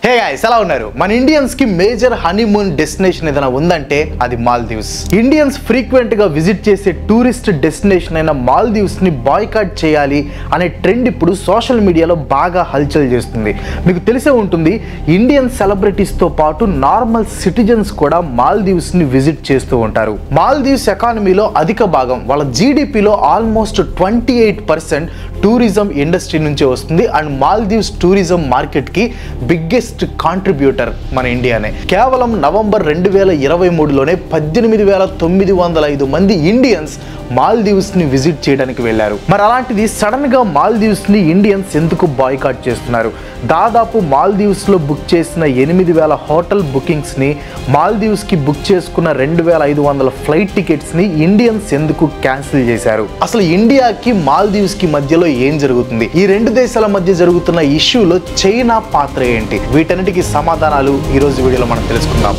Hey guys, ఎలా ఉన్నారు? మన ఇండియన్స్ కి మేజర్ హనీమూన్ డెస్టినేషన్ ఏదైనా ఉందంటే అది మాల్దీవ్స్. ఇండియన్స్ ఫ్రీక్వెంట్ గా విజిట్ చేసే టూరిస్ట్ డెస్టినేషన్ అయిన మాల్దీవ్స్ ని బాయ్కాట్ చేయాలి అనే ట్రెండ్ ఇప్పుడు సోషల్ మీడియాలో బాగా హల్చల్ చేస్తుంది. మీకు తెలిసే ఉంటుంది, ఇండియన్ సెలబ్రిటీస్ తో పాటు నార్మల్ సిటిజన్స్ కూడా మాల్దీవ్స్ ని విజిట్ చేస్తూ ఉంటారు. మాల్దీవ్స్ ఎకానమీలో అధిక భాగం, వాళ్ళ జీడిపిలో ఆల్మోస్ట్ 28% టూరిజం ఇండస్ట్రీ నుంచే వస్తుంది. అండ్ మాల్దీవ్స్ టూరిజం మార్కెట్ కి బిగ్గెస్ట్ కాంట్రిబ్యూటర్ మన ఇండియానే. కేవలం నవంబర్ 2023లోనే 18,905 మంది ఇండియన్స్ మాల్దీవ్స్ ని విజిట్ చేయడానికి వెళ్లారు. మరి అలాంటిది సడన్ గా మాల్దీవ్స్ ని ఇండియన్స్ ఎందుకు బాయ్కాట్ చేస్తున్నారు? దాదాపు మాల్దీవ్స్ లో బుక్ చేసిన 8,000 హోటల్ బుకింగ్స్ ని, మాల్దీవ్స్ కి బుక్ చేసుకున్న 2,500 ఫ్లైట్ టికెట్స్ ని ఇండియన్స్ ఎందుకు క్యాన్సిల్ చేశారు? అసలు ఇండియాకి మాల్దీవ్స్ కి మధ్యలో ఏం జరుగుతుంది? ఈ రెండు దేశాల మధ్య జరుగుతున్న ఇష్యూలో చైనా పాత్ర ఏంటి? వీటన్నిటికీ సమాధానాలు ఈ రోజు వీడియోలో మనం తెలుసుకుందాం.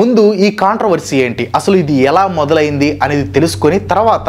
ముందు ఈ కాంట్రవర్సీ ఏంటి, అసలు ఇది ఎలా మొదలైంది అనేది తెలుసుకొని తర్వాత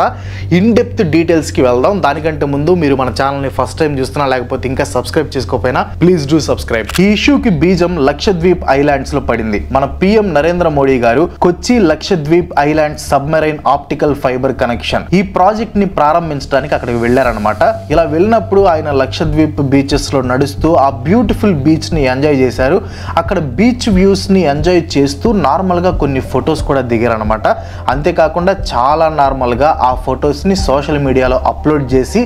ఇన్ డెప్త్ డీటెయిల్స్కి వెళ్దాం. దానికంటే ముందు మీరు మన ఛానల్ని ఫస్ట్ టైం చూస్తున్నా, లేకపోతే ఇంకా సబ్స్క్రైబ్ చేసుకోకపోయినా ప్లీజ్ డూ సబ్స్క్రైబ్. ఈ ఇష్యూకి బీజం లక్షద్వీప్ ఐలాండ్స్ లో పడింది. మన పిఎం నరేంద్ర మోడీ గారు Kochi Lakshadweep islands submarine optical fibre connection ఈ ప్రాజెక్ట్ ని ప్రారంభించడానికి అక్కడికి వెళ్లారనమాట. ఇలా వెళ్ళినప్పుడు ఆయన లక్షద్వీప్ బీచెస్ లో నడుస్తూ ఆ బ్యూటిఫుల్ బీచ్ ని ఎంజాయ్ చేశారు. అక్కడ బీచ్ వ్యూస్ ని ఎంజాయ్ చేస్తూ నార్మల్గా కొన్ని ఫొటోస్ కూడా దిగారనమాట. అంతేకాకుండా చాలా నార్మల్గా ఆ ఫొటోస్ని సోషల్ మీడియాలో అప్లోడ్ చేసి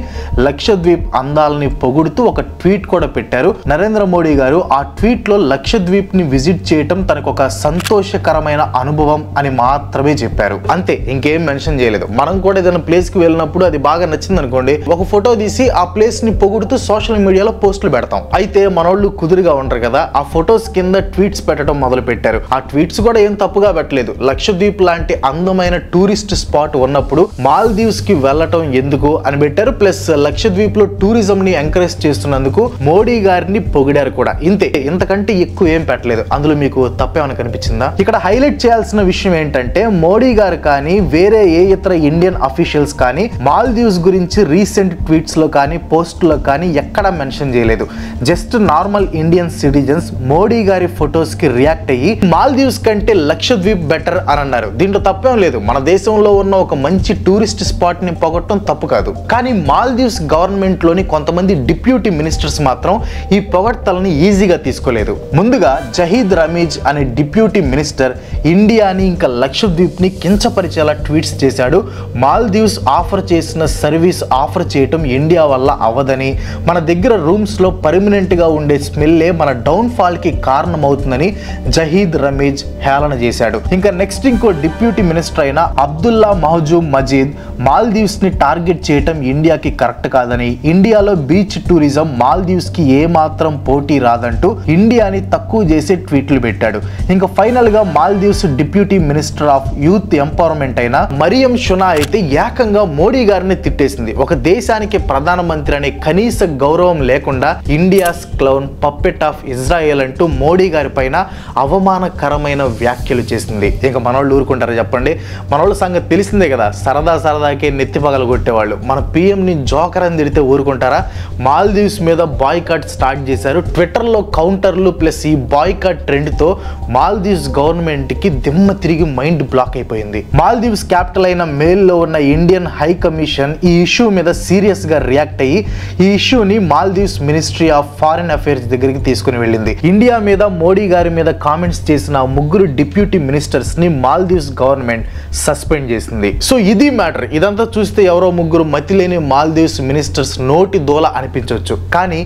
లక్షద్వీప్ అందాలని పొగుడుతూ ఒక ట్వీట్ కూడా పెట్టారు. నరేంద్ర మోడీ గారు ఆ ట్వీట్లో లక్షద్వీప్ని విజిట్ చేయటం తనకు ఒక సంతోషకరమైన అనుభవం అని మాత్రమే చెప్పారు. అంతే, ఇంకేం మెన్షన్ చేయలేదు. మనం కూడా ఏదైనా ప్లేస్కి వెళ్ళినప్పుడు అది బాగా నచ్చింది అనుకోండి, ఒక ఫోటో తీసి ఆ ప్లేస్ని పొగుడుతూ సోషల్ మీడియాలో పోస్టులు పెడతాం. అయితే మనోళ్ళు కుదురుగా ఉంటారు కదా, ఆ ఫొటోస్ కింద ట్వీట్స్ పెట్టడం మొదలు పెట్టారు. ఆ ట్వీట్స్ కూడా ఏం తప్పుగా పెట్టలేదు. లక్షద్వీప్ లాంటి అందమైన టూరిస్ట్ స్పాట్ ఉన్నప్పుడు మాల్దీవ్స్ కి వెళ్ళటం ఎందుకు అని పెట్టారు. ప్లస్ లక్షద్వీప్ లో టూరిజం ని ఎంకరేజ్ చేస్తున్నందుకు మోడీ గారిని పొగిడారు కూడా. ఇంతే, ఇంతకంటే ఎక్కువ ఏం పెట్టలేదు. అందులో మీకు తప్పేమని కనిపించిందా? ఇక్కడ హైలైట్ చేయాల్సిన విషయం ఏంటంటే, మోడీ గారు కానీ వేరే ఏ ఇతర ఇండియన్ అఫీషియల్స్ కానీ మాల్దీవ్స్ గురించి రీసెంట్ ట్వీట్స్ లో కానీ పోస్ట్ లో కానీ ఎక్కడా మెన్షన్ చేయలేదు. Just normal Indian citizens Modi గారి ఫొటోస్ కి రియాక్ట్ అయ్యి మాల్దీవ్స్ కంటే లక్షద్వీప్ బెటర్ అని అన్నారు. దీంట్లో తప్పేం లేదు. మన దేశంలో ఉన్న ఒక మంచి టూరిస్ట్ స్పాట్ ని పొగట్టడం తప్పు కాదు. కానీ మాల్దీవ్స్ గవర్నమెంట్ లోని కొంతమంది డిప్యూటీ మినిస్టర్స్ మాత్రం ఈ పొగడ్తలని ఈజీగా తీసుకోలేదు. ముందుగా జహీద్ రమీజ్ అనే డిప్యూటీ మినిస్టర్ ఇండియాని ఇంకా లక్షద్వీప్ ని కించపరిచేలా ట్వీట్స్ చేశాడు. మాల్దీవ్స్ ఆఫర్ చేసిన సర్వీస్ ఆఫర్ చేయటం ఇండియా వల్ల అవ్వదని, మన దగ్గర రూమ్స్ లో పర్మనెంట్ గా ఉండే స్మెల్లే మన డౌన్ ఫాల్ కి కారణమవుతుందని జహీద్ రమీజ్ హేళన చేశాడు. ఇంకా నెక్స్ట్ ఇంకో డిప్యూటీ మినిస్టర్ అయిన అబ్దుల్లా మహజూమ్ మజీద్ మాల్దీవ్స్ ని టార్గెట్ చేయటం ఇండియాకి కరెక్ట్ కాదని, ఇండియాలో బీచ్ టూరిజం మాల్దీవ్స్ కి ఏ మాత్రం పోటీ రాదంటూ ఇండియాని తక్కువ చేసే ట్వీట్లు పెట్టాడు. ఇంకా ఫైనల్ గా Maldives deputy minister of youth empowerment అయిన మరియం షునా అయితే ఏకంగా మోడీ గారిని తిట్టేసింది. ఒక దేశానికి ప్రధానమంత్రి అనే కనీస గౌరవం లేకుండా India's clown, puppet of Israel అంటూ మోడీ గారి పైన అవమానకరమైన వ్యాఖ్యలు చేసింది. ఇంకా మనోళ్ళు ఊరుకుంటారా చెప్పండి? మనోళ్ళ సంగతి తెలిసిందే కదా, సరదాకే నెత్తి పగలు కొట్టేవాళ్ళు. మన పిఎం ని జోకర్ అని తిడితే ఊరుకుంటారా? మాల్దీవ్స్ మీద బాయ్కాట్ స్టార్ట్ చేశారు. ట్విట్టర్లో కౌంటర్లు ప్లస్ ఈ బాయ్కాట్ ట్రెండ్ తో మాల్దీవ్స్ గవర్నమెంట్ కి దిమ్మ తిరిగి మైండ్ బ్లాక్ అయిపోయింది. మాల్దీవ్స్ క్యాపిటల్ అయిన మేల్లో ఉన్న ఇండియన్ హై కమిషన్ ఈ ఇష్యూ మీద సీరియస్ గా రియాక్ట్ అయ్యి ఈ ఇష్యూని Maldives ministry of foreign affairs దగ్గరికి తీసుకుని వెళ్ళింది. ఇండియా మీద మోడీ గారి మీద కామెంట్స్ చేసిన ముగ్గురు డిప్యూటీ మినిస్టర్స్ ని మాల్దీవ్స్ గవర్నమెంట్ సస్పెండ్ చేసింది. సో ఇది మ్యాటర్. ఇదంతా చూస్తే ఎవరో ముగ్గురు మతిలేని మాల్దీవ్స్ మినిస్టర్స్ నోటి దోల అనిపించవచ్చు. కానీ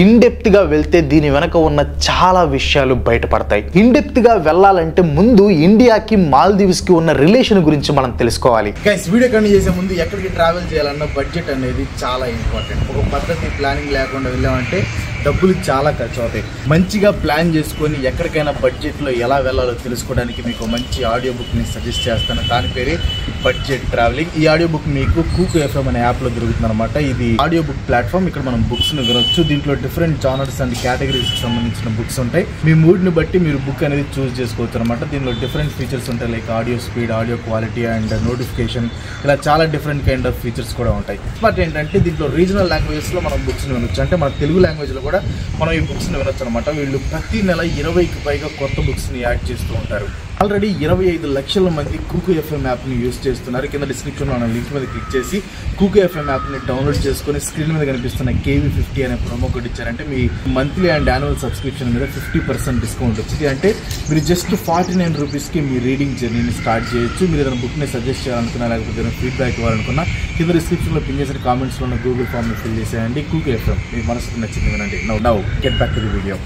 ఇన్ డెప్త్ గా వెళ్తే దీని వెనక ఉన్న చాలా విషయాలు బయటపడతాయి. ఇన్ డెప్త్ గా వెళ్ళాలంటే ముందు ఇండియాకి మాల్దీవ్స్ కి ఉన్న రిలేషన్ గురించి మనం తెలుసుకోవాలి. గైస్, వీడియో కంటిన్యూ చేసే ముందు ఎక్కడికి ట్రావెల్ చేయాలన్నా బడ్జెట్ అనేది చాలా ఇంపార్టెంట్. ఒక పద్ధతి ప్లానింగ్ లేకుండా వెళ్ళామంటే డబ్బులు చాలా ఖర్చు అవుతాయి. మంచిగా ప్లాన్ చేసుకొని ఎక్కడికైనా బడ్జెట్లో ఎలా వెళ్ళాలో తెలుసుకోవడానికి మీకు మంచి ఆడియో బుక్ని సజెస్ట్ చేస్తాను. దాని పేరే బడ్జెట్ ట్రావెలింగ్. ఈ ఆడియో బుక్ మీకు కూకు ఎఫ్ఎం అనే యాప్లో దొరుకుతుంది అనమాట. ఇది ఆడియో బుక్ ప్లాట్ఫామ్. ఇక్కడ మనం బుక్స్ని వినొచ్చు. దీంట్లో డిఫరెంట్ జానర్స్ అండ్ కేటగిరీస్కి సంబంధించిన బుక్స్ ఉంటాయి. మీ మూడ్ని బట్టి మీరు బుక్ అనేది చూస్ చేసుకోవచ్చు అనమాట. దీనిలో డిఫరెంట్ ఫీచర్స్ ఉంటాయి, like audio speed, audio quality and notification, ఇలా చాలా డిఫరెంట్ కైండ్ ఆఫ్ ఫీచర్స్ కూడా ఉంటాయి. బట్ ఏంటంటే దీంట్లో రీజనల్ లాంగ్వేజెస్లో మనం బుక్స్ని వినొచ్చు. అంటే మన తెలుగు లాంగ్వేజ్లో కూడా మనం ఈ బుక్స్ని వినొచ్చు అనమాట. వీళ్ళు ప్రతి నెల 20కి పైగా కొత్త బుక్స్ని యాడ్ చేస్తూ ఉంటారు. ఆల్రెడీ 25 లక్షల మంది కూకు ఎఫ్ఎం యాప్ని యూజ్ చేస్తున్నారు. కింద డిస్క్రిప్షన్లో ఉన్న లింక్ మీద క్లిక్ చేసి కూకు ఎఫ్ఎం యాప్ని డౌన్లోడ్ చేసుకొని స్క్రీన్ మీద కనిపిస్తున్న KV50 అనే ప్రోమో కోడ్ ఇచ్చారంటే మీ మంత్లీ అండ్ యాన్యువల్ సబ్స్క్రిప్షన్ మీద 50% డిస్కౌంట్ వచ్చింది. అంటే మీరు జస్ట్ 49 రూపీస్కి మీ రీడింగ్ జర్నీని స్టార్ట్ చేయొచ్చు. మీరు ఏదైనా బుక్ని సజెస్ట్ చేయాలనుకున్నా, లేకపోతే ఏదైనా ఫీడ్బ్యాక్ ఇవ్వాలనుకున్నా కింద డిస్క్రిప్షన్లో పిన్ చేసిన కామెంట్స్లో ఉన్న గూగుల్ ఫామ్ని ఫిల్ చేసేయండి. కూకు ఎఫ్ఎం మీ మనసుకు నచ్చింది వినండి. Now get back to the video.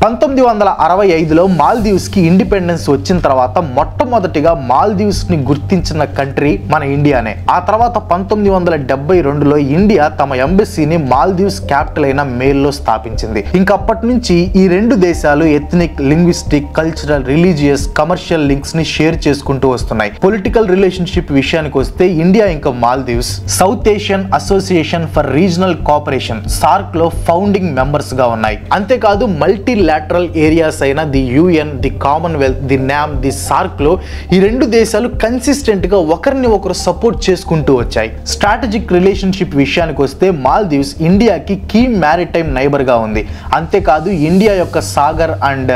1965లో మాల్దీవ్స్కి ఇండిపెండెన్స్ వచ్చిన తర్వాత మొట్టమొదటిగా మాల్దీవ్స్ని గుర్తించిన కంట్రీ మన ఇండియానే. ఆ తర్వాత 1972లో ఇండియా తమ ఎంబసీని మాల్దీవ్స్ క్యాపిటల్ అయిన మేల్లో స్థాపించింది. ఇంకప్పటి నుంచి ఈ రెండు దేశాలు ethnic, linguistic, cultural, religious, commercial links ని షేర్ చేసుకుంటూ వస్తున్నాయి. పొలిటికల్ రిలేషన్షిప్ విషయానికి వస్తే ఇండియా ఇంకా Maldives south Asian association for regional cooperation SAARC లో ఫౌండింగ్ మెంబర్స్ గా ఉన్నాయి. అంతేకాదు మల్టీలాటరల్ ఏరియాస్ అయిన the UN, the Commonwealth, the NAM, the SAARC లో ఈ రెండు దేశాలు కన్సిస్టెంట్ గా ఒకరిని ఒకరు సపోర్ట్ చేసుకుంటూ వచ్చాయి. స్ట్రాటజిక్ రిలేషన్షిప్ విషయానికి వస్తే మాల్దీవ్స్ ఇండియాకి కీ మ్యారిటైమ్ నైబర్ గా ఉంది. అంతేకాదు ఇండియా యొక్క సాగర్ అండ్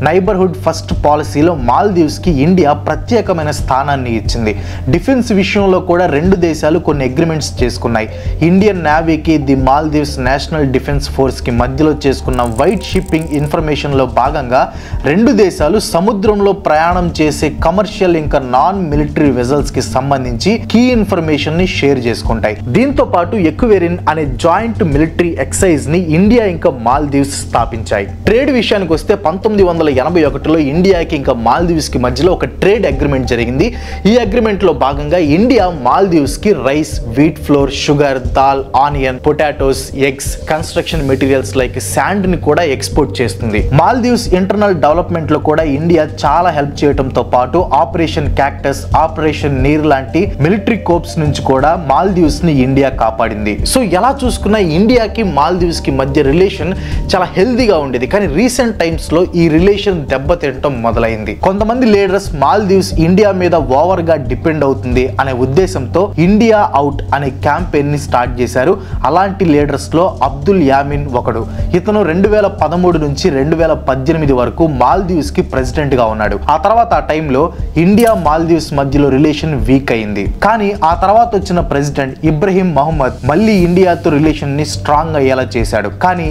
నైబర్హుడ్ ఫస్ట్ పాలసీలో మాల్దీవ్స్ కి ఇండియా ప్రత్యేకమైన స్థానాన్ని ఇచ్చింది. డిఫెన్స్ విషయంలో కూడా రెండు దేశాలు కొన్ని అగ్రిమెంట్స్ చేసుకున్నాయి. ఇండియన్ నేవీకి the Maldives national defence force కి మధ్యలో చేసుకున్న వైట్ షిప్పింగ్ ఇన్ఫర్మేషన్ లో భాగంగా రెండు దేశాలు సముద్రంలో ప్రయాణం చేసే కమర్షియల్ ఇంకా నాన్ మిలిటరీ వెజల్స్ కి సంబంధించి కీ ఇన్ఫర్మేషన్ ని షేర్ చేసుకుంటాయి. దీంతో పాటు ఎక్వేరిన్ అనే జాయింట్ మిలిటరీ ఎక్సైజ్ ని ఇండియా ఇంకా మాల్దీవ్స్ స్థాపించాయి. ట్రేడ్ విషయానికి వస్తే 1981లో ఇండియాకి ఇంకా మాల్దీవ్స్ కి మధ్యలో ఒక ట్రేడ్ అగ్రిమెంట్ జరిగింది. ఈ అగ్రిమెంట్ లో భాగంగా ఇండియా మాల్దీవ్స్ కి rice, wheat flour, sugar, dal, onion, potatoes, eggs, construction materials like sand ని కూడా ఎక్స్పోర్ట్ చేస్తుంది. మాల్దీవ్స్ ఇంటర్నల్ డెవలప్మెంట్ లో కూడా ఇండియా చాలా హెల్ప్ చేయడంతో పాటు ఆపరేషన్ క్యాక్టస్, ఆపరేషన్ నీర్ లాంటి మిలిటరీ కోప్స్ నుంచి కూడా మాల్దీవ్స్ ని ఇండియా కాపాడింది. సో ఎలా చూసుకున్నా ఇండియాకి మాల్దీవ్స్ కి మధ్య రిలేషన్ చాలా హెల్దీగా ఉండేది. కానీ రీసెంట్ టైమ్స్ లో ఈ రిలేషన్ దెబ్బతినటం మొదలైంది. కొంతమంది లీడర్స్ మాల్దీవ్స్ ఇండియా మీద ఓవర్ గా డిపెండ్ అవుతుంది అనే ఉద్దేశంతో ఇండియా అవుట్ అనే క్యాంపెయిన్ ని స్టార్ట్ చేశారు. అలాంటి లీడర్స్ లో అబ్దుల్ యామిన్ ఒకడు. ఇతను 2013 నుంచి 2018 వరకు మాల్దీవ్స్ కి ప్రెసిడెంట్ గా ఉన్నాడు. ఆ తర్వాత ఆ టైంలో ఇండియా మాల్దీవ్స్ మధ్యలో రిలేషన్ వీక్ అయింది. కానీ ఆ తర్వాత వచ్చిన ప్రెసిడెంట్ ఇబ్రహీం మహమ్మద్ మళ్ళీ ఇండియాతో రిలేషన్ ని స్ట్రాంగ్ అయ్యేలా చేశాడు. కానీ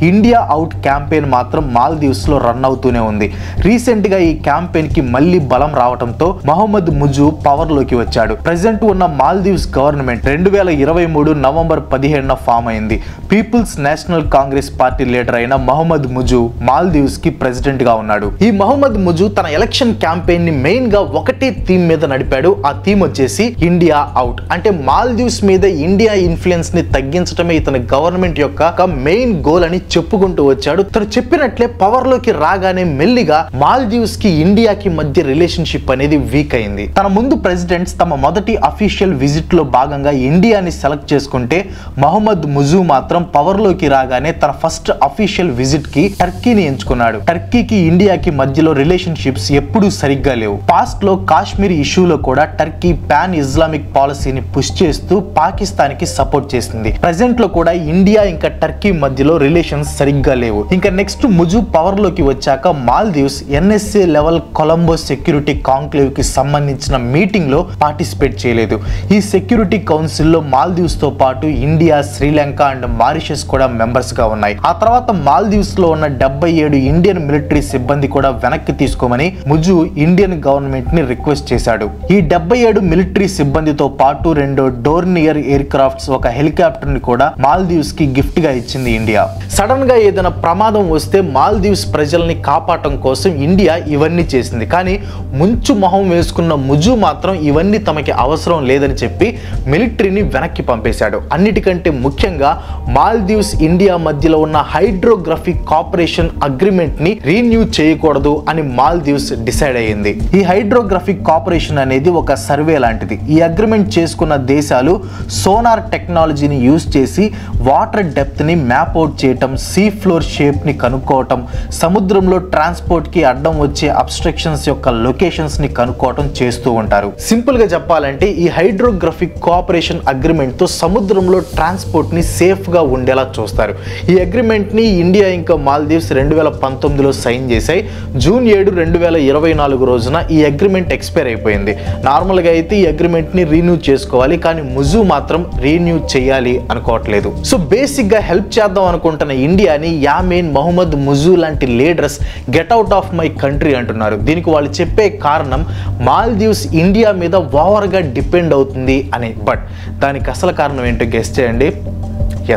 ఇండియా అవుట్ క్యాంపెయిన్ మాత్రం మాల్దీవ్స్ లో రన్ అవుతూనే ఉంది. రీసెంట్ గా ఈ క్యాంపెయిన్ కి మళ్ళీ బలం రావడంతో మహమ్మద్ ముజు పవర్ లోకి వచ్చాడు. ప్రెసిడెంట్ ఉన్న మాల్దీవ్స్ గవర్నమెంట్ 2023 నవంబర్ 15న ఫామ్ అయింది. People's national congress party leader అయిన మహమ్మద్ ముజు మాల్దీవ్స్ కి ప్రెసిడెంట్ గా ఉన్నాడు. ఈ మహమ్మద్ ముజు తన ఎలక్షన్ క్యాంపెయిన్ ని మెయిన్ గా ఒకటే థీమ్ మీద నడిపాడు. ఆ థీమ్ వచ్చేసి ఇండియా అవుట్. అంటే మాల్దీవ్స్ మీద ఇండియా ఇన్ఫ్లుయెన్స్ ని తగ్గించడమే ఇతని గవర్నమెంట్ యొక్క మెయిన్ గోల్ అని చెప్పుకుంటూ వచ్చాడు. తను చెప్పినట్లే పవర్ లోకి రాగానే మెల్లిగా మాల్దీవ్స్ కి ఇండియాకి మధ్య రిలేషన్షిప్ అనేది వీక్ అయింది. తన ముందు ప్రెసిడెంట్స్ తమ మొదటి అఫీషియల్ విజిట్ లో భాగంగా ఇండియాని సెలెక్ట్ చేసుకుంటే మహమ్మద్ ముజు మాత్రం పవర్ లోకి రాగానే తన ఫస్ట్ అఫీషియల్ విజిట్ కి టర్కీని ఎంచుకున్నాడు. టర్కీకి ఇండియాకి మధ్యలో రిలేషన్షిప్స్ ఎప్పుడూ సరిగ్గా లేవు. పాస్ట్ లో కాశ్మీర్ ఇష్యూలో కూడా టర్కీ పాన్ ఇస్లామిక్ పాలసీని పుష్ చేస్తూ పాకిస్తాన్ కి సపోర్ట్ చేసింది. ప్రెసెంట్ లో కూడా ఇండియా ఇంకా టర్కీ మధ్యలో రిలేషన్స్ సరిగ్గా లేవు. ఇంకా నెక్స్ట్ ముజు పవర్ లోకి వచ్చాక Maldives NSA level Colombo security conclave కి సంబంధించిన మీటింగ్ లో పార్టిసిపేట్ చేయలేదు. ఈ సెక్యూరిటీ కౌన్సిల్ లో మాల్దీవ్స్ తో పాటు ఇండియా, శ్రీలంక అండ్ మారిషస్ కూడా మెంబర్స్ గా ఉన్నాయి. ఆ తర్వాత మాల్దీవ్స్ లో ఉన్న 77 ఇండియన్ మిలిటరీ సిబ్బంది కూడా వెనక్కి తీసుకోమని ముజు ఇండియన్ గవర్నమెంట్ ని రిక్వెస్ట్ చేశాడు. ఈ 77 మిలిటరీ సిబ్బందితో పాటు 2 డోర్నియర్ ఎయిర్ క్రాఫ్ట్స్, ఒక హెలికాప్టర్ ని కూడా మాల్దీవ్స్ కి గిఫ్ట్ గా ఇచ్చింది ఇండియా. సడన్ గా ఏదైనా ప్రమాదం వస్తే మాల్దీవ్స్ ప్రజల్ని కాపాడటం కోసం ఇండియా ఇవన్నీ చేసింది. కానీ ముంచు మొహం వేసుకున్న ముజు మాత్రం ఇవన్నీ తమకి అవసరం లేదని చెప్పి మిలిటరీని వెనక్కి పంపేశాడు. అన్నిటికంటే ముఖ్యంగా మాల్దీవ్స్ ఇండియా మధ్యలో ఉన్న హైడ్రోగ్రఫిక్ కోఆపరేషన్ కోఆపరేషన్ అగ్రిమెంట్ ని రీన్యూ చేయకూడదు అని మాల్దీవ్స్ డిసైడ్ అయ్యింది. ఈ హైడ్రోగ్రఫిక్ కోఆపరేషన్ అనేది ఒక సర్వే లాంటిది. ఈ అగ్రిమెంట్ చేసుకున్న దేశాలు సోనార్ టెక్నాలజీని యూజ్ చేసి వాటర్ డెప్త్ ని మ్యాప్ అవుట్ చేయటం, సీ ఫ్లోర్ షేప్ ని కనుక్కోవటం, సముద్రంలో ట్రాన్స్పోర్ట్ కి అడ్డం వచ్చే అబ్స్ట్రక్షన్స్ యొక్క లొకేషన్స్ ని కనుక్కోవటం చేస్తూ ఉంటారు. సింపుల్ గా చెప్పాలంటే ఈ హైడ్రోగ్రఫిక్ కోఆపరేషన్ అగ్రిమెంట్ తో సముద్రంలో ట్రాన్స్పోర్ట్ ని సేఫ్ గా ఉండేలా చూస్తారు. ఈ అగ్రిమెంట్ ని ఇండియా ఇంకా మాల్దీవ్స్ 2019లో సైన్ చేశాయి. జూన్ 7, 2024 రోజున ఈ అగ్రిమెంట్ ఎక్స్పైర్ అయిపోయింది. నార్మల్ గా అయితే ఈ అగ్రిమెంట్ ని రీన్యూ చేసుకోవాలి, కానీ ముజు మాత్రం రీన్యూ చేయాలి అనుకోవట్లేదు. సో బేసిక్ గా హెల్ప్ చేద్దాం అనుకుంటున్న ఇండియాని యామీన్, మహమ్మద్ ముజు లాంటి leaders get out of my country అంటున్నారు. దీనికి వాళ్ళు చెప్పే కారణం మాల్దీవ్స్ ఇండియా మీద ఓవర్ గా డిపెండ్ అవుతుంది అని. బట్ దానికి అసలు కారణం ఏంటో గెస్ చేయండి.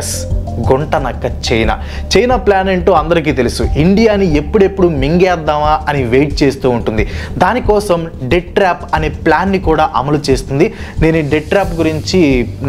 ఎస్, గుంట నక్క చైనా ప్లాన్ ఏంటో అందరికీ తెలుసు. ఇండియాని ఎప్పుడెప్పుడు మింగేద్దామా అని వెయిట్ చేస్తూ ఉంటుంది. దానికోసం డెట్ ట్రాప్ అనే ప్లాన్ని కూడా అమలు చేస్తుంది. నేను ఈ డెట్ ట్రాప్ గురించి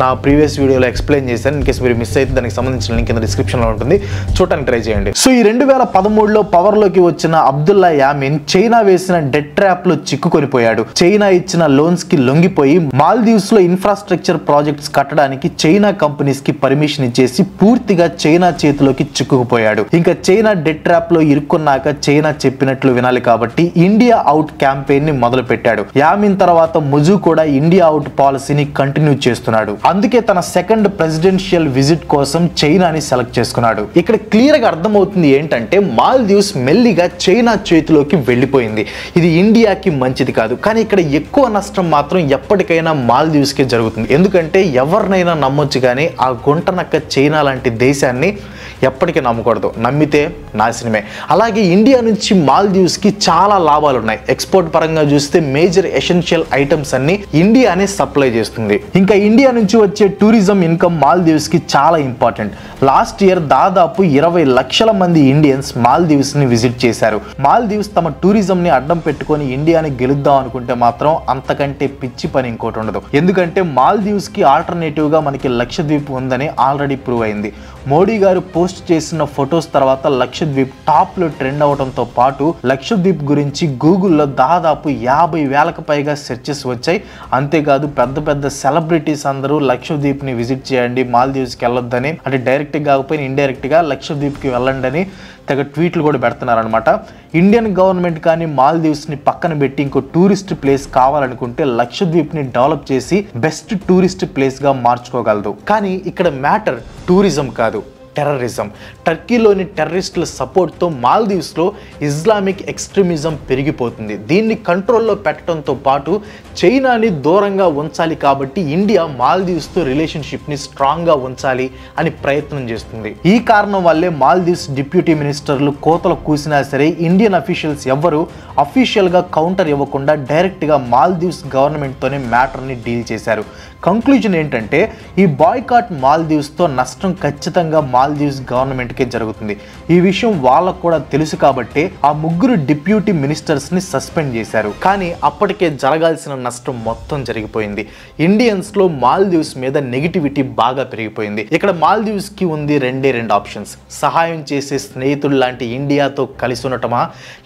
నా ప్రీవియస్ వీడియోలో ఎక్స్ప్లెయిన్ చేశాను. ఇన్ కేసు మీరు మిస్ అయితే దానికి సంబంధించిన లింక్ కింద డిస్క్రిప్షన్లో ఉంటుంది, చూడటానికి ట్రై చేయండి. సో ఈ 2013లో పవర్లోకి వచ్చిన అబ్దుల్లా యామీన్ చైనా వేసిన డెట్ ట్రాప్లో చిక్కుకొనిపోయాడు. చైనా ఇచ్చిన లోన్స్ కి లొంగిపోయి మాల్దీవ్స్ లో ఇన్ఫ్రాస్ట్రక్చర్ ప్రాజెక్ట్స్ కట్టడానికి చైనా కంపెనీస్ కి పర్మిషన్ ఇచ్చేసి పూర్తిగా చైనా చేతిలోకి చిక్కుకుపోయాడు. ఇంకా చైనా డెట్ ట్రాప్ లో ఇరుక్కున్నాక చైనా చెప్పినట్లు వినాలి కాబట్టి ఇండియా అవుట్ క్యాంపెయిన్ ని మొదలు పెట్టాడు. యామీన్ తర్వాత ముజు కూడా ఇండియా అవుట్ పాలసీని కంటిన్యూ చేస్తున్నాడు. అందుకే తన సెకండ్ ప్రెసిడెన్షియల్ విజిట్ కోసం చైనాని సెలెక్ట్ చేసుకున్నాడు. ఇక్కడ క్లియర్ గా అర్థమవుతుంది ఏంటంటే మాల్దీవ్స్ మెల్లిగా చైనా చేతిలోకి వెళ్ళిపోయింది. ఇది ఇండియాకి మంచిది కాదు. కానీ ఇక్కడ ఎక్కువ నష్టం మాత్రం ఎప్పటికైనా మాల్దీవ్స్ కి జరుగుతుంది. ఎందుకంటే ఎవరినైనా నమ్మొచ్చు, కానీ ఆ గుంటనక్క చైనా లాంటి దేశాన్ని ఎప్పటికీ నమ్మకూడదు. నమ్మితే నాశనమే. అలాగే ఇండియా నుంచి మాల్దీవ్స్ కి చాలా లాభాలు ఉన్నాయి. ఎక్స్పోర్ట్ పరంగా చూస్తే మేజర్ ఎసెన్షియల్ ఐటమ్స్ అన్ని ఇండియానే సప్లై చేస్తుంది. ఇంకా ఇండియా నుంచి వచ్చే టూరిజం ఇన్కమ్ మాల్దీవ్స్ కి చాలా ఇంపార్టెంట్. లాస్ట్ ఇయర్ దాదాపు 20 లక్షల మంది ఇండియన్స్ మాల్దీవ్స్ ని విజిట్ చేశారు. మాల్దీవ్స్ తమ టూరిజం ని అడ్డం పెట్టుకొని ఇండియాని గెలుద్దాం అనుకుంటే మాత్రం అంతకంటే పిచ్చి పని ఇంకోటి ఉండదు. ఎందుకంటే మాల్దీవ్స్ కి ఆల్టర్నేటివ్ గా మనకి లక్షద్వీప్ ఉందని ఆల్రెడీ ప్రూవ్ అయింది. మోడీ గారు పోస్ట్ చేసిన ఫొటోస్ తర్వాత లక్షద్వీప్ టాప్ లో ట్రెండ్ అవడంతో పాటు లక్షద్వీప్ గురించి గూగుల్లో దాదాపు 50,000కు పైగా సెర్చెస్ వచ్చాయి. అంతేకాదు పెద్ద పెద్ద సెలబ్రిటీస్ అందరూ లక్షద్వీప్ ని విజిట్ చేయండి, మాల్దీవ్స్ కి వెళ్ళొద్దని, అంటే డైరెక్ట్ గా కాకపోయినా ఇండైరెక్ట్ గా లక్షద్వీప్ కి వెళ్ళండి అని తెగ ట్వీట్లు కూడా పెడుతున్నారు అనమాట. ఇండియన్ గవర్నమెంట్ కానీ మాల్దీవ్స్ ని పక్కన పెట్టి ఇంకో టూరిస్ట్ ప్లేస్ కావాలనుకుంటే లక్షద్వీప్ ని డెవలప్ చేసి బెస్ట్ టూరిస్ట్ ప్లేస్ గా మార్చుకోగలదు. కానీ ఇక్కడ మ్యాటర్ టూరిజం కాదు, టెర్రరిజం. టర్కీలోని టెర్రరిస్టుల సపోర్ట్తో మాల్దీవ్స్లో ఇస్లామిక్ ఎక్స్ట్రీమిజం పెరిగిపోతుంది. దీన్ని కంట్రోల్లో పెట్టడంతో పాటు చైనాని దూరంగా ఉంచాలి కాబట్టి ఇండియా మాల్దీవ్స్తో రిలేషన్షిప్ని స్ట్రాంగ్గా ఉంచాలి అని ప్రయత్నం చేస్తుంది. ఈ కారణం వల్లే మాల్దీవ్స్ డిప్యూటీ మినిస్టర్లు కోతలు కూసినా సరే ఇండియన్ అఫీషియల్స్ ఎవ్వరూ అఫీషియల్గా కౌంటర్ ఇవ్వకుండా డైరెక్ట్గా మాల్దీవ్స్ గవర్నమెంట్తోనే మ్యాటర్ని డీల్ చేశారు. కంక్లూజన్ ఏంటంటే ఈ బాయ్కాట్ మాల్దీవ్స్తో నష్టం ఖచ్చితంగా మాల్దీవ్స్ గవర్నమెంట్కే జరుగుతుంది. ఈ విషయం వాళ్ళకు కూడా తెలుసు కాబట్టి ఆ ముగ్గురు డిప్యూటీ మినిస్టర్స్ని సస్పెండ్ చేశారు. కానీ అప్పటికే జరగాల్సిన నష్టం మొత్తం జరిగిపోయింది. ఇండియన్స్లో మాల్దీవ్స్ మీద నెగిటివిటీ బాగా పెరిగిపోయింది. ఇక్కడ మాల్దీవ్స్కి ఉంది రెండే ఆప్షన్స్. సహాయం చేసే స్నేహితుడు లాంటి ఇండియాతో కలిసి ఉండటమా,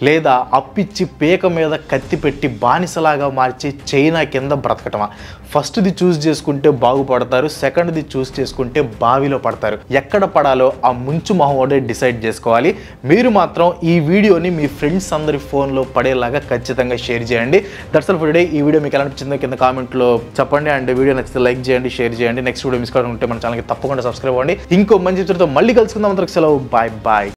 లేదా అప్పిచ్చి పేక మీద కత్తి పెట్టి బానిసలాగా మార్చి చైనా కింద బ్రతకటమా. ఫస్ట్ది చూస్ చేసుకుంటే బాగుపడతారు, సెకండ్ది చూస్ చేసుకుంటే బావిలో పడతారు. ఎక్కడ పడాలో ఆ ముంచు మొహోడే డిసైడ్ చేసుకోవాలి. మీరు మాత్రం ఈ వీడియోని మీ ఫ్రెండ్స్ అందరి ఫోన్లో పడేలాగా ఖచ్చితంగా షేర్ చేయండి. That's all for today. ఈ వీడియో మీకు ఎలా అనిపించిందో కింద కామెంట్లో చెప్పండి. అండ్ వీడియో నచ్చితే లైక్ చేయండి, షేర్ చేయండి. నెక్స్ట్ వీడియో మిస్ కావాలనుకుంటే మన ఛానల్కి తప్పకుండా సబ్స్క్రైబ్ అవ్వండి. ఇంకో మంచి చిత్రంతో మళ్ళీ కలుసుకుందాం. అందరికి సెలవు. Bye bye.